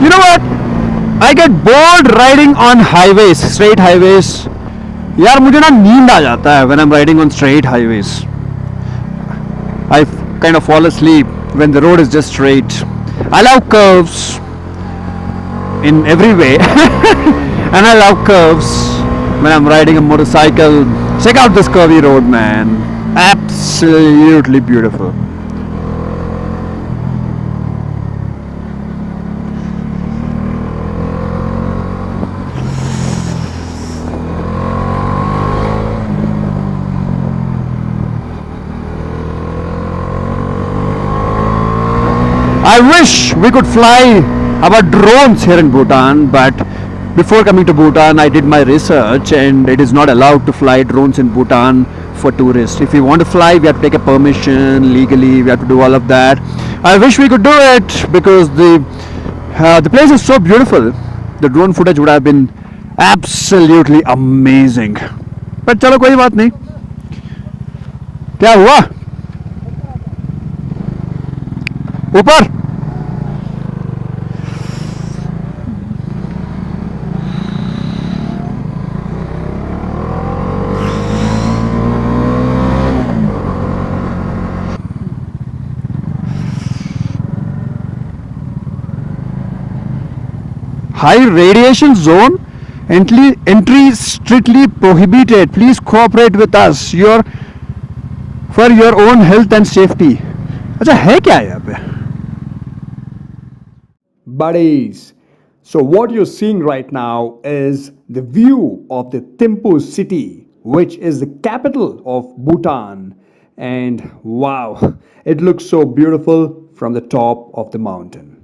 You know what? I get bored riding on highways, straight highways. यार मुझे ना नींद आ जाता है when I'm riding on straight highways. I kind of fall asleep when the road is just straight. I love curves in every way, and I love curves when I'm riding a motorcycle. Check out this curvy road, man. Absolutely beautiful. I wish we could fly our drones here in Bhutan, but before coming to Bhutan, I did my research, and it is not allowed to fly drones in Bhutan for tourists. If we want to fly, we have to take a permission legally. We have to do all of that. I wish we could do it because the place is so beautiful. The drone footage would have been absolutely amazing. But चलो कोई बात नहीं. क्या हुआ? ऊपर high radiation zone, entry strictly prohibited. Please cooperate with us for your own health and safety. अच्छा है क्या यहाँ पे? Buddies, so what you're seeing right now is the view of the Thimphu city, which is the capital of Bhutan. And wow, it looks so beautiful from the top of the mountain.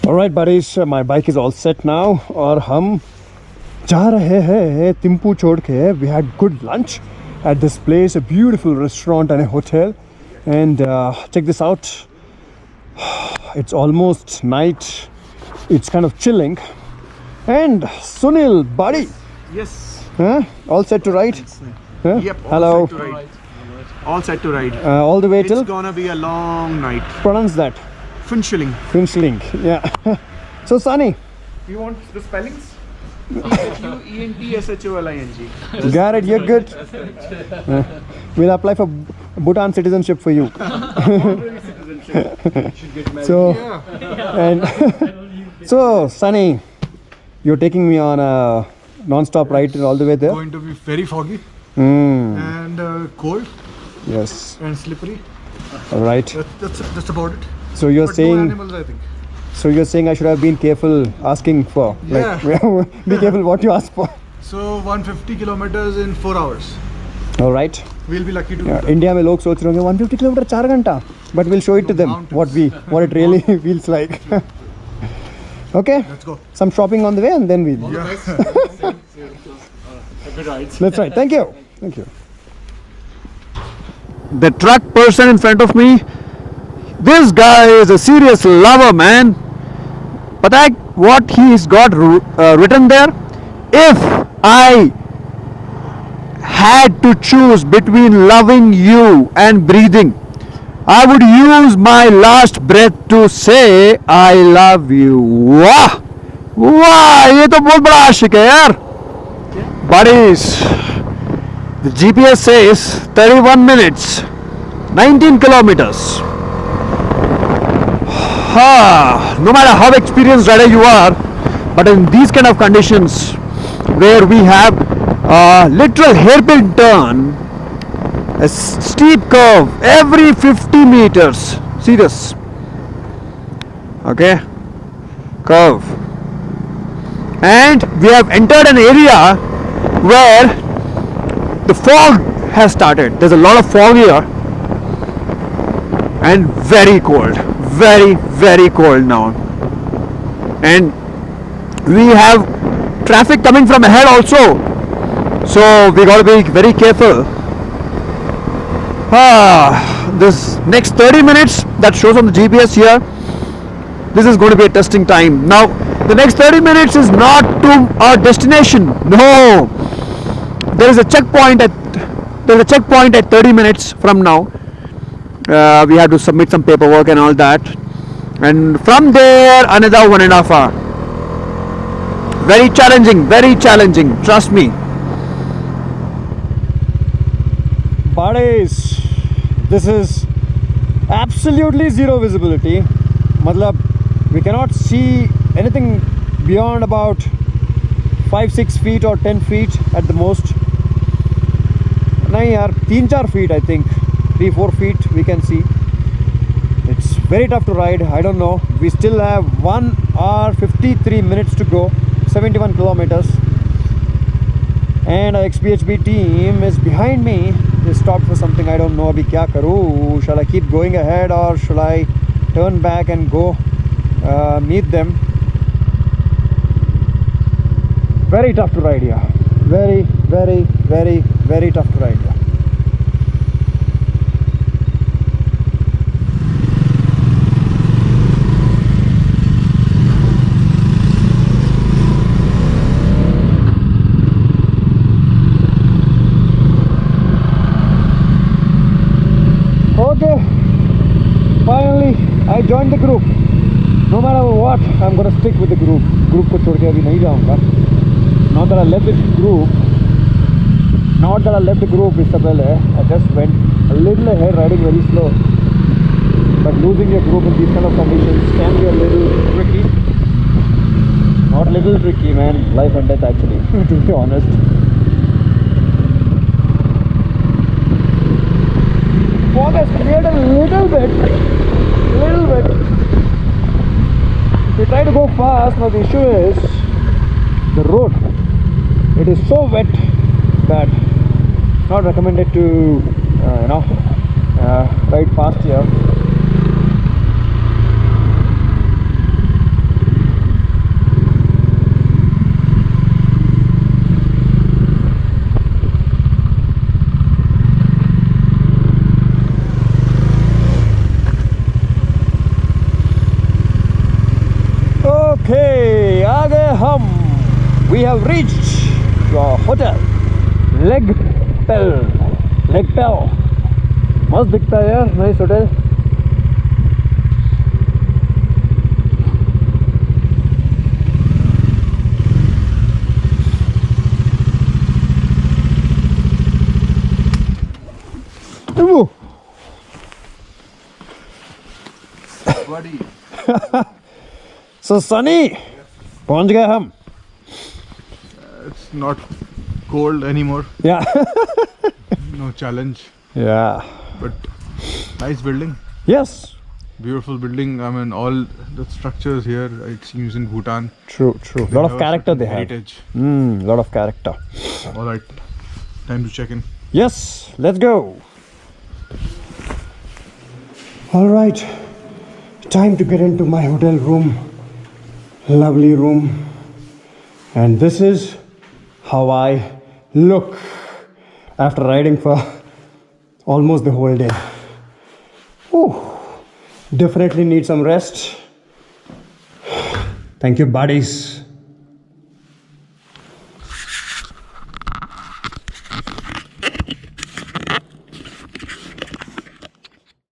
Alright buddies, my bike is all set now और हम जा रहे हैं थिम्पू छोड़ के. We had good lunch at this place, a beautiful restaurant and a hotel, and check this out. It's almost night. It's kind of chilling. And Sunil, buddy. Yes. Huh? All set to ride? Huh? Yep. Hello. Set to ride. All set to ride. All the way till? It's gonna be a long night. Pronounce that. Finchling. Finchling. Yeah. So Sunny. You want the spellings? T-H-U-E-N-T-S-H-O-L-I-N-G. Got it. You're good. We'll apply for Bhutan citizenship for you. So, and so Sunny, you're taking me on a non-stop ride all the way there. Going to be very foggy and cold. Yes. And slippery. All right. That's about it. So you're But saying. no animals, I think. So you're saying I should have been careful asking for. Yeah. Like, be careful what you ask for. So 150 kilometers in 4 hours. All right. We'll be lucky to do that. India में लोग सोच रहे होंगे 150 kilometre 4 घंटा. But we'll show it to them Mountains. what it really feels like. Okay. Let's go. Some shopping on the way and then we'll. That's right. Thank you. Thank you. The truck person in front of me. This guy is a serious lover, man. पता है what he's got written there? If I had to choose between loving you and breathing, I would use my last breath to say I love you. वाह वाह ये तो बहुत बड़ा आशिक है यार. Buddies, the GPS says 31 minutes, 19 kilometers. No matter how experienced rider you are, but in these kind of conditions where we have a literal hairpin turn, a steep curve every 50 meters, see this, okay, curve, and we have entered an area where the fog has started. There's a lot of fog here and very cold, very cold now. And we have traffic coming from ahead also, so we got to be very careful. This next 30 minutes that shows on the GPS here, this is going to be a testing time. Now the next 30 minutes is not to our destination. No, there is a checkpoint at 30 minutes from now. We have to submit some paperwork and all that, and from there another 1.5 hours. Very challenging, trust me. Buddies, this is absolutely zero visibility. Matlab, we cannot see anything beyond about 5-6 feet or 10 feet at the most. Nahi yaar, 3-4 feet I think. 3-4 feet we can see. It's very tough to ride. I don't know. We still have 1 hour 53 minutes to go, 71 kilometers, and our XBHB team is behind me. They stopped for something. I don't know. Abhi kya karu? Shall I keep going ahead or shall I turn back and go meet them? Very tough to ride here. Very tough to ride here. Okay, finally I joined the group. No matter what, I'm gonna stick with the group. Group को छोड़ के अभी नहीं जाऊँगा. Not that I left the group. इससे पहले I just went a little ahead, riding very slow. But losing your group in these kind of conditions can be a little tricky. Not little tricky, man. Life and death actually, to be honest. Fog has cleared a little bit. If you try to go fast, now the issue is the road. It is so wet that not recommended to ride fast here. Okay, आगे हम. We have reached your hotel. Leg Pel. मस्त दिखता है यार, nice hotel. Buddy. So Sunny, पहुंच गए हम. It's not cold anymore. Yeah. No challenge. Yeah. But nice building. Yes. Beautiful building. I mean, all the structures here, it seems in Bhutan. True. Lot of have a character certain they have. heritage. Lot of character. All right. Time to check in. Yes, let's go. All right. Time to get into my hotel room. Lovely room. And this is how I look after riding for almost the whole day. Ooh, definitely need some rest. Thank you, buddies.